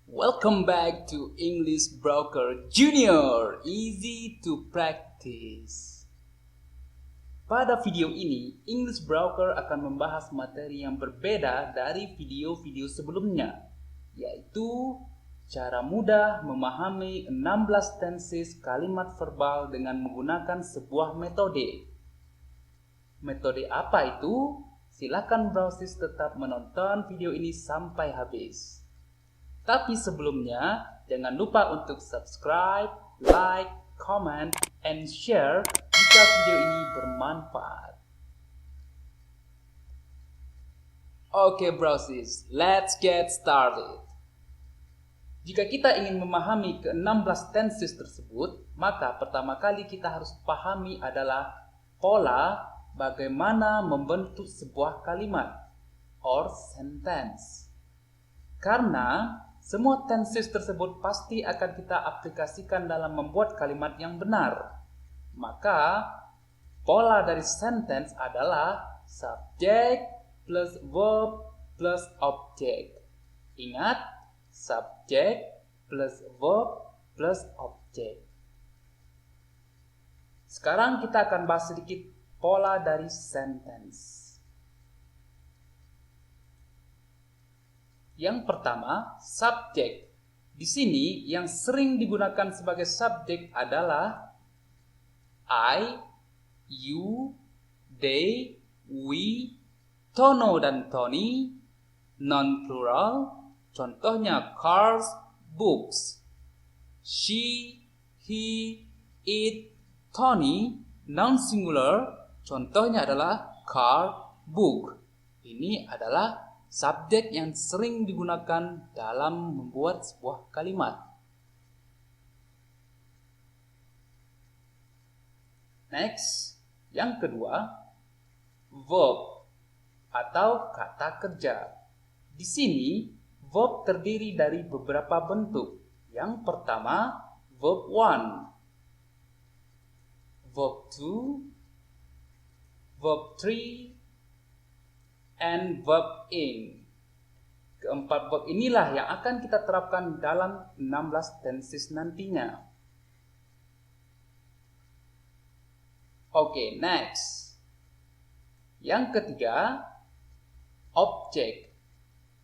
Welcome back to English Broker Junior, easy to practice. Pada video ini, English Broker akan membahas materi yang berbeda dari video-video sebelumnya, yaitu cara mudah memahami 16 tenses kalimat verbal dengan menggunakan sebuah metode. Metode apa itu? Silakan browsis tetap menonton video ini sampai habis. Tapi sebelumnya, jangan lupa untuk subscribe, like, comment, and share jika video ini bermanfaat. Oke browsers, let's get started. Jika kita ingin memahami ke-16 tenses tersebut, maka pertama kali kita harus pahami adalah pola bagaimana membentuk sebuah kalimat or sentence. Karena semua tenses tersebut pasti akan kita aplikasikan dalam membuat kalimat yang benar. Maka, pola dari sentence adalah subject plus verb plus object. Ingat, subject plus verb plus object. Sekarang kita akan bahas sedikit pola dari sentence. Yang pertama, subjek. Di sini yang sering digunakan sebagai subjek adalah I, you, they, we, Tono dan Tony, non-plural, contohnya cars, books. She, he, it, Tony, non-singular, contohnya adalah car, book. Ini adalah subjek yang sering digunakan dalam membuat sebuah kalimat. Next, yang kedua, verb atau kata kerja. Di sini, verb terdiri dari beberapa bentuk. Yang pertama, verb 1, verb 2, verb 3, and verb in. Keempat verb inilah yang akan kita terapkan dalam 16 tenses nantinya. Oke, next. Yang ketiga, objek.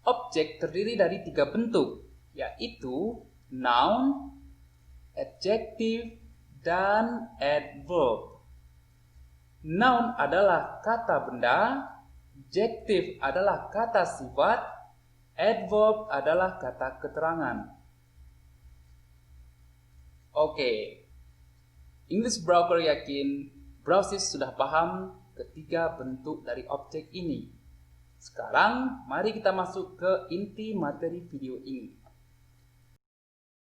Objek terdiri dari 3 bentuk, yaitu noun, adjective, dan adverb. Noun adalah kata benda, adjective adalah kata sifat, adverb adalah kata keterangan. Oke, English Broker yakin browsers sudah paham ketiga bentuk dari objek ini. Sekarang, mari kita masuk ke inti materi video ini.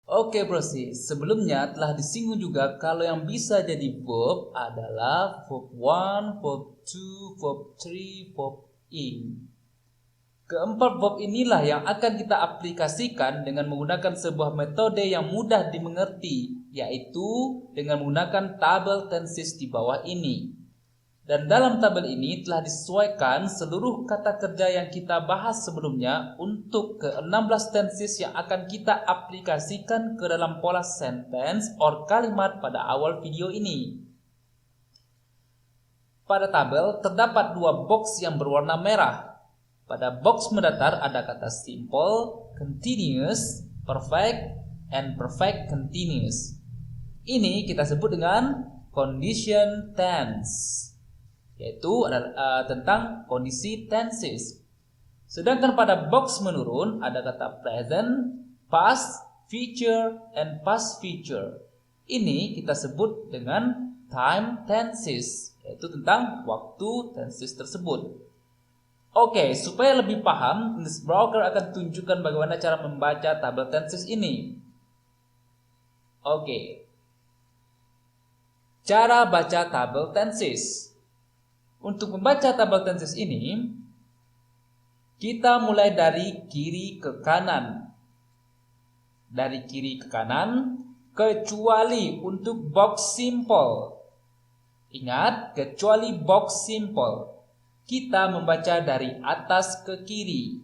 Oke browsers, sebelumnya telah disinggung juga kalau yang bisa jadi verb adalah verb 1, verb 2, verb 3, verb in. Keempat verb inilah yang akan kita aplikasikan dengan menggunakan sebuah metode yang mudah dimengerti, yaitu dengan menggunakan tabel tenses di bawah ini. Dan dalam tabel ini telah disesuaikan seluruh kata kerja yang kita bahas sebelumnya untuk ke-16 tenses yang akan kita aplikasikan ke dalam pola sentence or kalimat pada awal video ini. Pada tabel terdapat 2 box yang berwarna merah. Pada box mendatar ada kata simple, continuous, perfect, and perfect continuous. Ini kita sebut dengan condition tense, yaitu adalah tentang kondisi tenses. Sedangkan pada box menurun ada kata present, past, future, and past future. Ini kita sebut dengan time tenses, yaitu tentang waktu tenses tersebut. Oke, supaya lebih paham, English Broker akan tunjukkan bagaimana cara membaca tabel tenses ini. Oke, cara baca tabel tenses. Untuk membaca tabel tenses ini, kita mulai dari kiri ke kanan. Dari kiri ke kanan, kecuali untuk box simple. Ingat, kecuali box simple. Kita membaca dari atas ke kiri.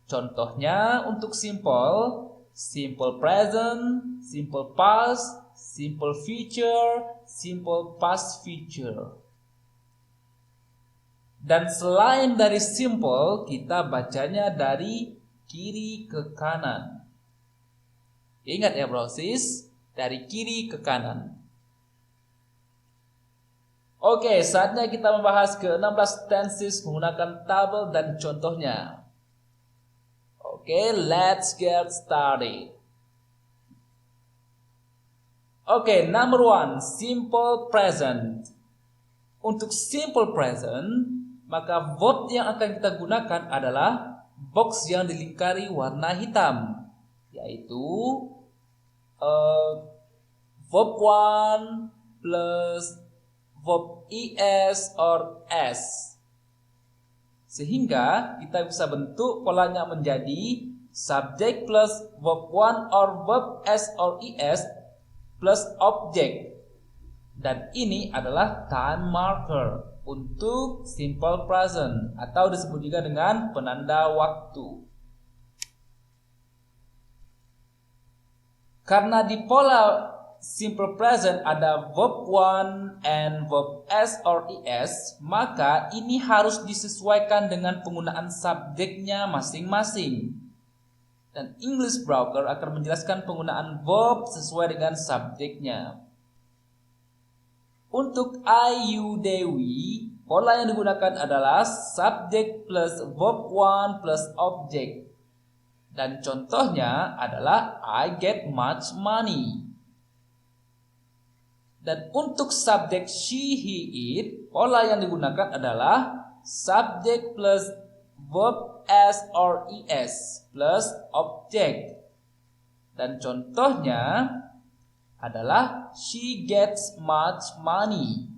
Contohnya untuk simple present, simple past, simple future, simple past future. Dan selain dari simple, kita bacanya dari kiri ke kanan. Ingat ya brosis, dari kiri ke kanan. Oke, saatnya kita membahas ke-16 tenses menggunakan tabel dan contohnya. Oke, let's get started. Oke, number 1, simple present. Untuk simple present, maka verb yang akan kita gunakan adalah box yang dilingkari warna hitam, yaitu verb 1 plus verb es or s. Sehingga kita bisa bentuk polanya menjadi subject plus verb 1 or verb s or es plus object. Dan ini adalah time marker untuk simple present atau disebut juga dengan penanda waktu. Karena di pola simple present ada verb 1 and verb s or es, maka ini harus disesuaikan dengan penggunaan subjeknya masing-masing. Dan English Broker akan menjelaskan penggunaan verb sesuai dengan subjeknya. Untuk I, you, Dewi, pola yang digunakan adalah subject plus verb 1 plus object. Dan contohnya adalah I get much money. Dan untuk subjek she, he, it, pola yang digunakan adalah subject plus verb s or es plus object. Dan contohnya adalah she gets much money.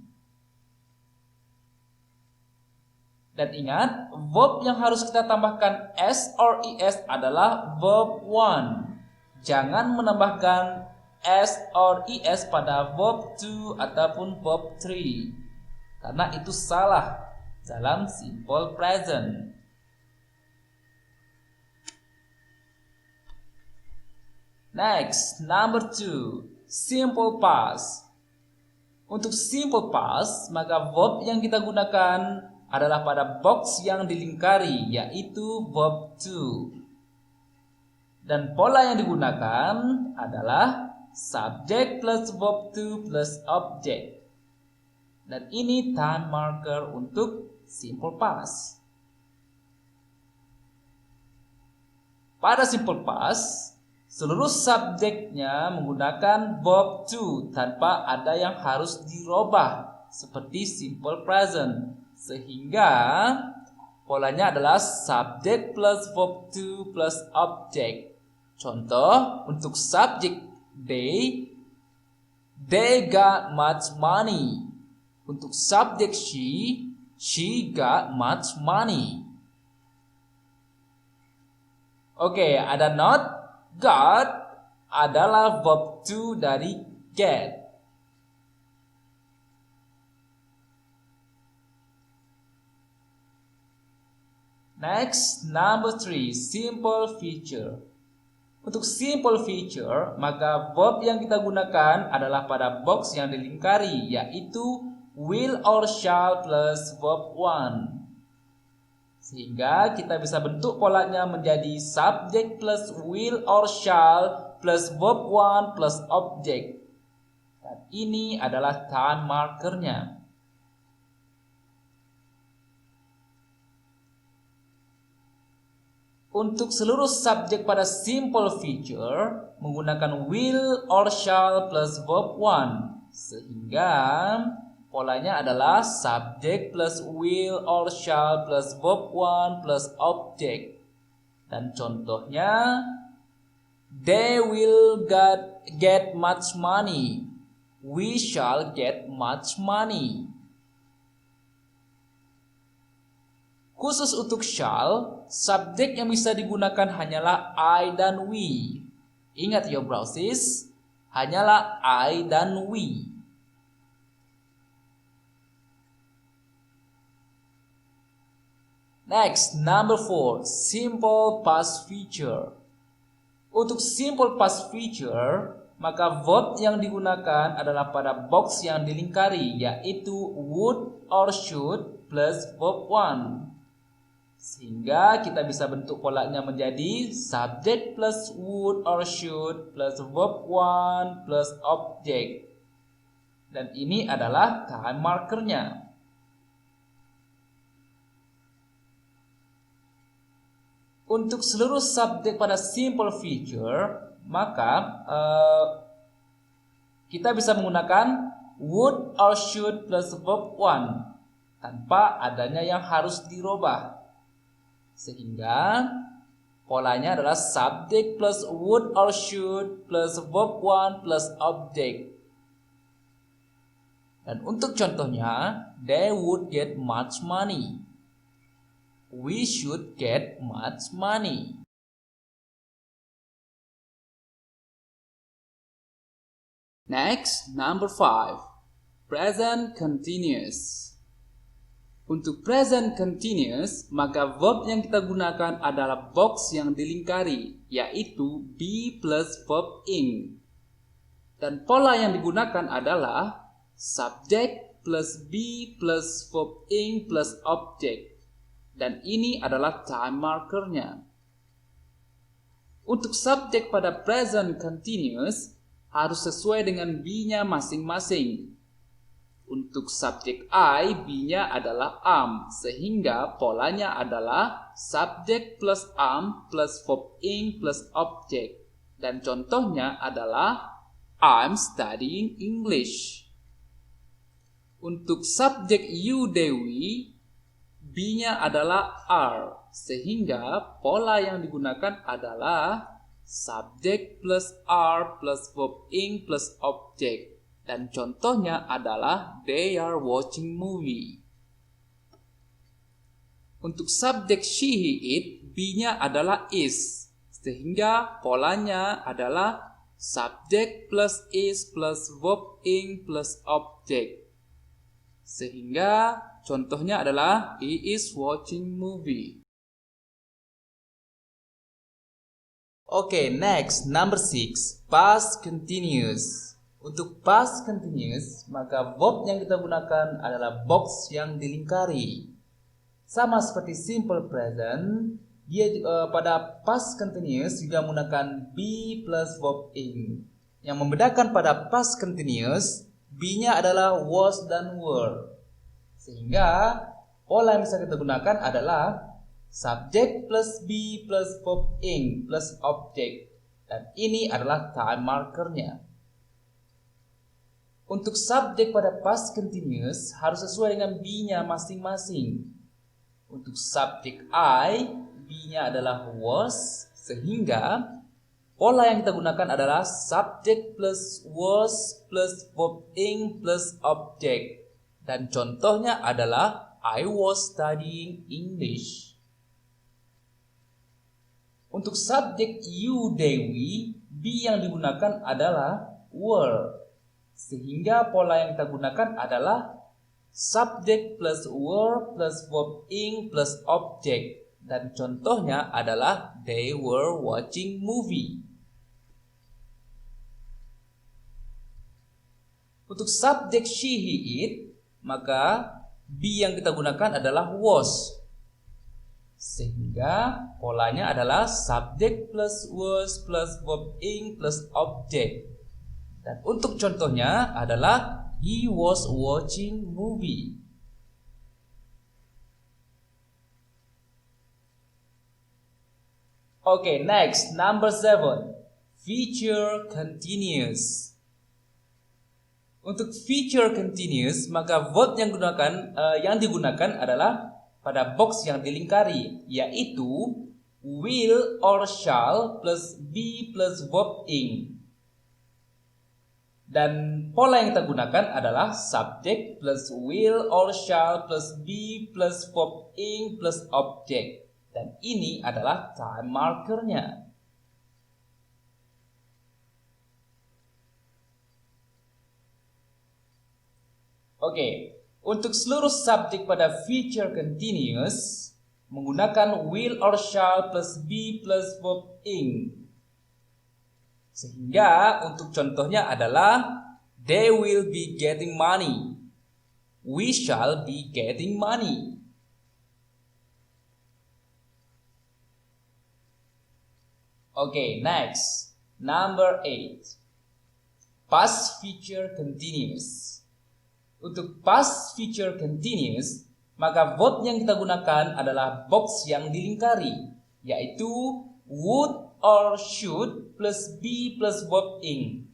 Dan ingat, verb yang harus kita tambahkan s or es adalah verb 1. Jangan menambahkan s or es pada verb 2 ataupun verb 3, karena itu salah dalam simple present. Next, number 2, simple past. Untuk simple past, maka verb yang kita gunakan adalah pada box yang dilingkari, yaitu verb 2. Dan pola yang digunakan adalah subject plus verb 2 plus object. Dan ini time marker untuk simple past. Pada simple past, seluruh subjeknya menggunakan verb 2 tanpa ada yang harus dirubah seperti simple present. Sehingga polanya adalah subject plus verb 2 plus object. Contoh untuk subjek they got much money. Untuk subjek she got much money. Oke, ada not. Got adalah verb 2 dari get. Next, number 3, simple future. Untuk simple future, maka verb yang kita gunakan adalah pada box yang dilingkari, yaitu will or shall plus verb 1. Sehingga kita bisa bentuk polanya menjadi subject plus will or shall plus verb 1 plus object. Dan ini adalah time markernya. Untuk seluruh subjek pada simple future menggunakan will or shall plus verb 1. Sehingga polanya adalah subject plus will or shall plus verb 1 plus object. Dan contohnya, they will get much money. We shall get much money. Khusus untuk shall, subjek yang bisa digunakan hanyalah I dan we. Ingat ya brosis, hanyalah I dan we. Next, number 4, simple past feature. Untuk simple past feature, maka verb yang digunakan adalah pada box yang dilingkari, yaitu would or should plus verb 1. Sehingga kita bisa bentuk polanya menjadi subject plus would or should plus verb 1 plus object. Dan ini adalah time markernya. Untuk seluruh subjek pada simple feature, maka kita bisa menggunakan would or should plus verb 1 tanpa adanya yang harus dirubah. Sehingga polanya adalah subject plus would or should plus verb 1 plus object. Dan untuk contohnya, they would get much money. We should get much money. Next, number 5, present continuous. Untuk present continuous, maka verb yang kita gunakan adalah box yang dilingkari, yaitu be plus verb ing. Dan pola yang digunakan adalah subject plus be plus verb ing plus object. Dan ini adalah time markernya. Untuk subjek pada present continuous harus sesuai dengan be-nya masing-masing. Untuk subjek I, be-nya adalah am, sehingga polanya adalah subject plus am plus verb ing plus object. Dan contohnya adalah I'm studying English. Untuk subjek you, Dewi, be-nya adalah are, sehingga pola yang digunakan adalah subject plus are plus verb ing plus object. Dan contohnya adalah they are watching movie. Untuk subjek she, he, it, be-nya adalah is, sehingga polanya adalah subject plus is plus verb ing plus object. Sehingga contohnya adalah he is watching movie. Oke, next, number 6, past continuous. Untuk past continuous, maka verb yang kita gunakan adalah box yang dilingkari. Sama seperti simple present, dia pada past continuous juga menggunakan be plus verb ing. Yang membedakan pada past continuous, be-nya adalah was dan were. Sehingga pola yang bisa kita gunakan adalah subject plus be plus verb ing plus object. Dan ini adalah time markernya. Untuk subjek pada past continuous harus sesuai dengan be-nya masing-masing. Untuk subjek I, be-nya adalah was, sehingga pola yang kita gunakan adalah subject plus was plus verb ing plus object. Dan contohnya adalah I was studying English. Untuk subjek you, Dewi, be yang digunakan adalah were. Sehingga pola yang kita gunakan adalah subject plus were plus verb ing plus object. Dan contohnya adalah they were watching movie. Untuk subjek she, he, it, maka be yang kita gunakan adalah was. Sehingga polanya adalah subject plus was plus verb ing plus object. Dan untuk contohnya adalah he was watching movie. Oke, next, number 7, future continuous. Untuk future continuous, maka verb yang digunakan adalah pada box yang dilingkari, yaitu will or shall plus be plus verb ing. Dan pola yang kita gunakan adalah subject plus will or shall plus be plus verb ing plus object. Dan ini adalah time markernya. Oke, untuk seluruh subjek pada future continuous, menggunakan will or shall plus be plus verb ing. Sehingga untuk contohnya adalah they will be getting money. We shall be getting money. Okay, next. Number 8. Past future continuous. Untuk past future continuous, maka verb yang kita gunakan adalah box yang dilingkari, yaitu would or should plus be plus verb ing.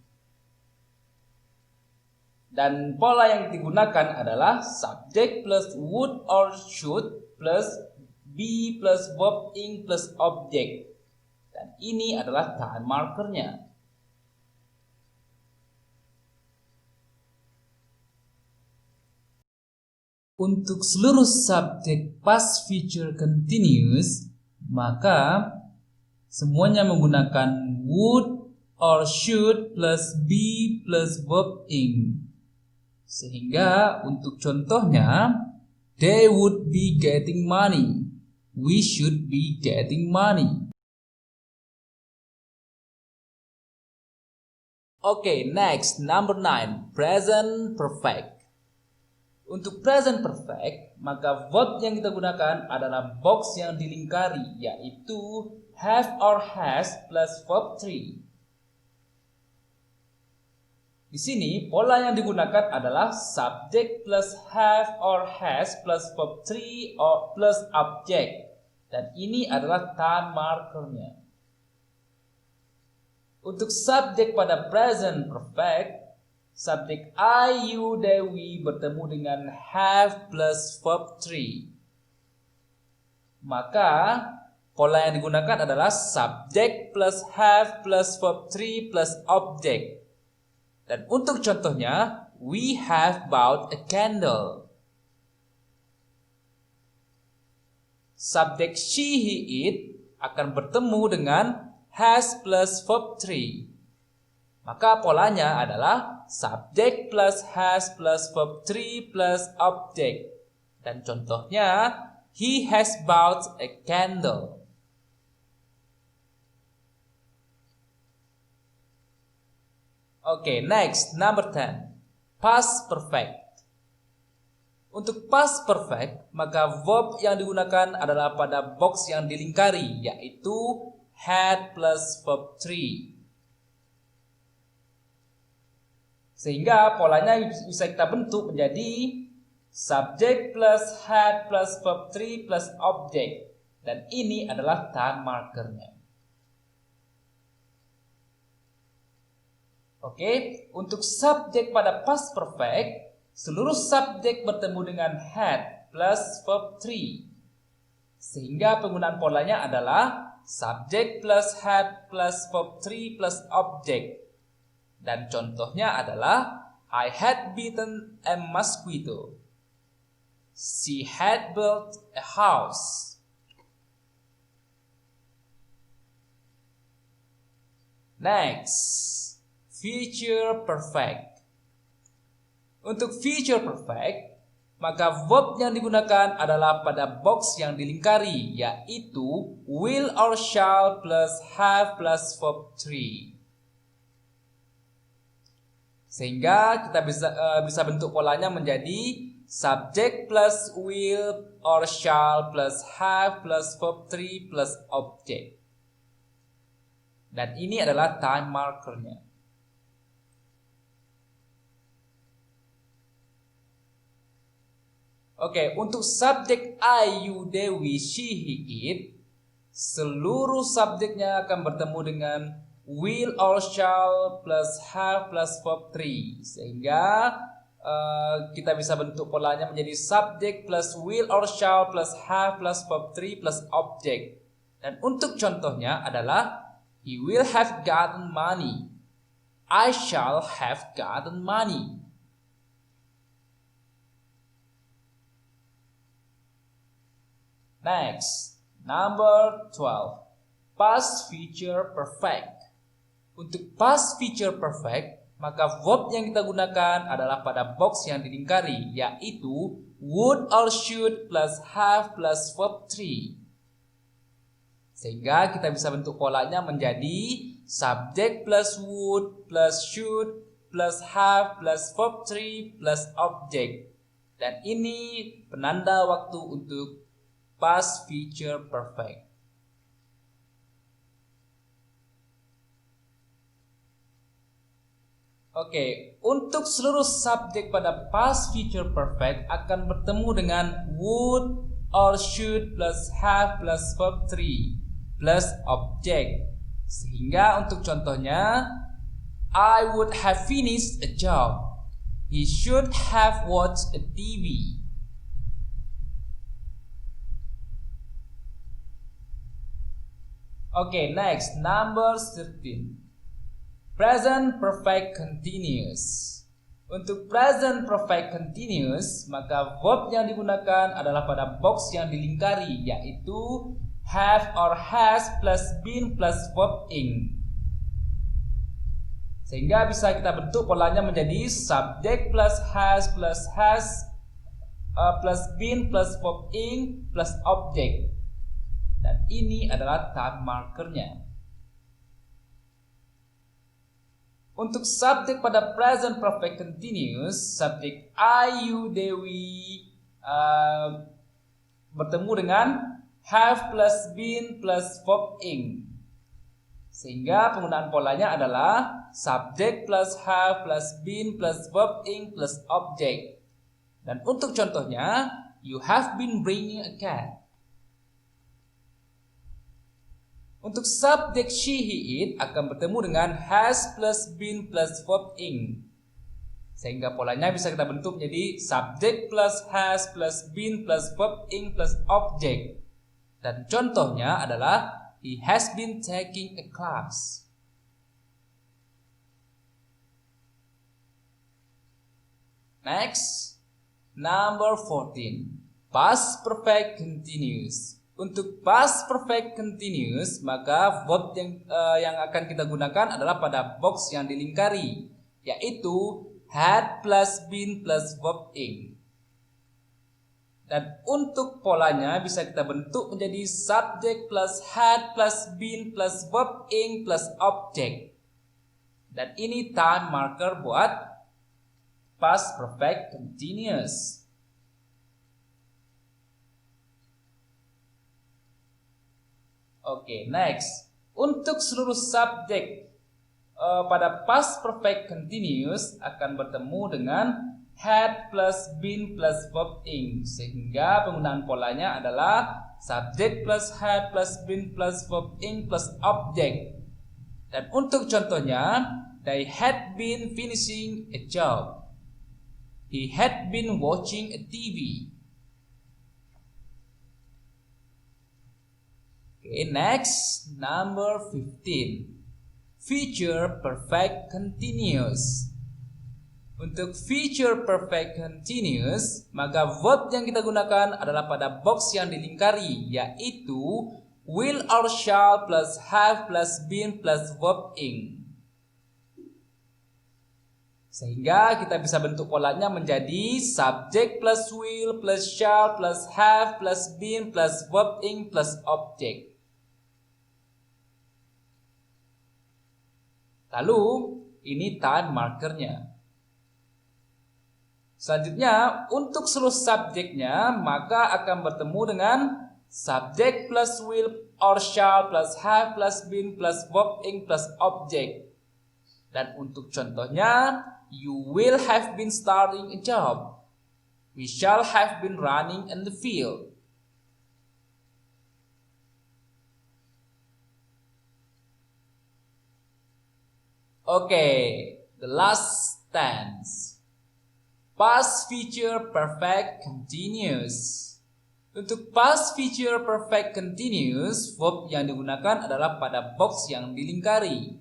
Dan pola yang digunakan adalah subject plus would or should plus be plus verb ing plus object. Dan ini adalah time markernya. Untuk seluruh subjek past future continuous, maka semuanya menggunakan would or should plus be plus verb ing. Sehingga untuk contohnya, they would be getting money. We should be getting money. Okay, next, number 9, present perfect. Untuk present perfect, maka verb yang kita gunakan adalah box yang dilingkari, yaitu have or has plus verb 3. Di sini, pola yang digunakan adalah subject plus have or has plus verb 3 or plus object. Dan ini adalah time markernya. Untuk subjek pada present perfect, subjek I, you, they, we bertemu dengan have plus verb 3. Maka pola yang digunakan adalah subject plus have plus verb 3 plus object. Dan untuk contohnya, we have bought a candle. Subjek she, he, it akan bertemu dengan has plus verb 3. Maka polanya adalah subject plus has plus verb 3 plus object. Dan contohnya, he has bought a candle. Okay, next, number 10. Past perfect. Untuk past perfect, maka verb yang digunakan adalah pada box yang dilingkari, yaitu had plus verb 3. Sehingga polanya bisa kita bentuk menjadi subject plus had plus verb 3 plus object. Dan ini adalah time markernya. Oke, untuk subjek pada past perfect, seluruh subjek bertemu dengan had plus verb 3. Sehingga penggunaan polanya adalah subject plus had plus verb 3 plus object. Dan contohnya adalah I had beaten a mosquito. She had built a house. Next, future perfect. Untuk future perfect, maka verb yang digunakan adalah pada box yang dilingkari, yaitu will or shall plus have plus verb 3. Sehingga kita bisa bentuk polanya menjadi subject plus will or shall plus have plus verb 3 plus object. Dan ini adalah time markernya. Oke, untuk subjek I, you, they, we, she, he, it, seluruh subjeknya akan bertemu dengan will or shall plus have plus verb 3. Sehingga kita bisa bentuk polanya menjadi subject plus will or shall plus have plus verb 3 plus object. Dan untuk contohnya adalah he will have gotten money. I shall have gotten money. Next, number 12. Past future perfect. Untuk past future perfect, maka verb yang kita gunakan adalah pada box yang dilingkari, yaitu would or should plus have plus verb 3. Sehingga kita bisa bentuk polanya menjadi subject plus would plus should plus have plus verb 3 plus object. Dan ini penanda waktu untuk past future perfect. Oke, untuk seluruh subjek pada past future perfect akan bertemu dengan would or should plus have plus verb 3 plus object. Sehingga untuk contohnya, I would have finished a job. He should have watched a TV. Okay, next, number 13. Present perfect continuous. Untuk present perfect continuous, maka verb yang digunakan adalah pada box yang dilingkari, yaitu have or has plus been plus verb ing. Sehingga bisa kita bentuk polanya menjadi subject plus has plus been plus verb ing plus object. Dan ini adalah time markernya. Untuk subjek pada present perfect continuous, subjek I, you, Dewi bertemu dengan have plus been plus verb ing. Sehingga penggunaan polanya adalah subject plus have plus been plus verb ing plus object. Dan untuk contohnya, you have been bringing a cat. Untuk subjek she, he, it akan bertemu dengan has plus been plus verb ing. Sehingga polanya bisa kita bentuk menjadi subject plus has plus been plus verb ing plus object. Dan contohnya adalah he has been taking a class. Next, number 14. Past perfect continuous. Untuk past perfect continuous, maka verb yang akan kita gunakan adalah pada box yang dilingkari, yaitu had plus been plus verb ing. Dan untuk polanya bisa kita bentuk menjadi subject plus had plus been plus verb ing plus object. Dan ini time marker buat past perfect continuous. Oke, next. Untuk seluruh subjek pada past perfect continuous akan bertemu dengan had plus been plus verb ing. Sehingga penggunaan polanya adalah subject plus had plus been plus verb ing plus object. Dan untuk contohnya, they had been finishing a job. He had been watching a TV. Okay, next, number 15. Future perfect continuous. Untuk future perfect continuous, maka verb yang kita gunakan adalah pada box yang dilingkari, yaitu will or shall plus have plus been plus verb ing. Sehingga kita bisa bentuk polanya menjadi subject plus will plus shall plus have plus been plus verb ing plus object. Lalu, ini time markernya. Selanjutnya, untuk seluruh subjeknya, maka akan bertemu dengan subject plus will or shall plus have plus been plus verb ing plus object. Dan untuk contohnya, you will have been starting a job. We shall have been running in the field. Okay, the last tense. Past future perfect continuous. Untuk past future perfect continuous, verb yang digunakan adalah pada box yang dilingkari.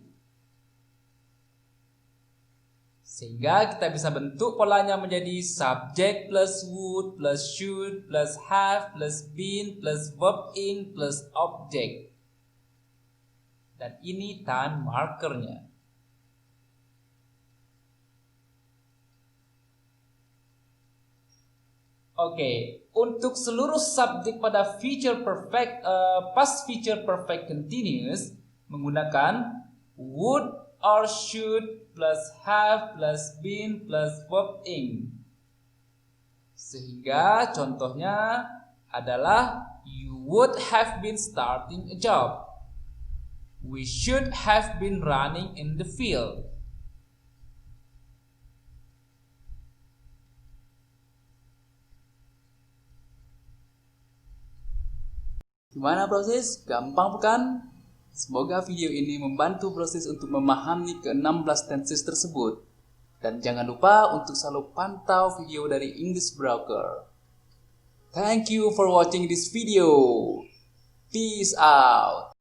Sehingga kita bisa bentuk polanya menjadi subject plus would plus should plus have plus been plus verb ing plus object. Dan ini time markernya. Oke, untuk seluruh subjek pada past future perfect continuous menggunakan would or should plus have plus been plus verb ing. Sehingga contohnya adalah you would have been starting a job. We should have been running in the field. Gimana proses? Gampang bukan? Semoga video ini membantu proses untuk memahami ke-16 tenses tersebut. Dan jangan lupa untuk selalu pantau video dari English Broker. Thank you for watching this video. Peace out.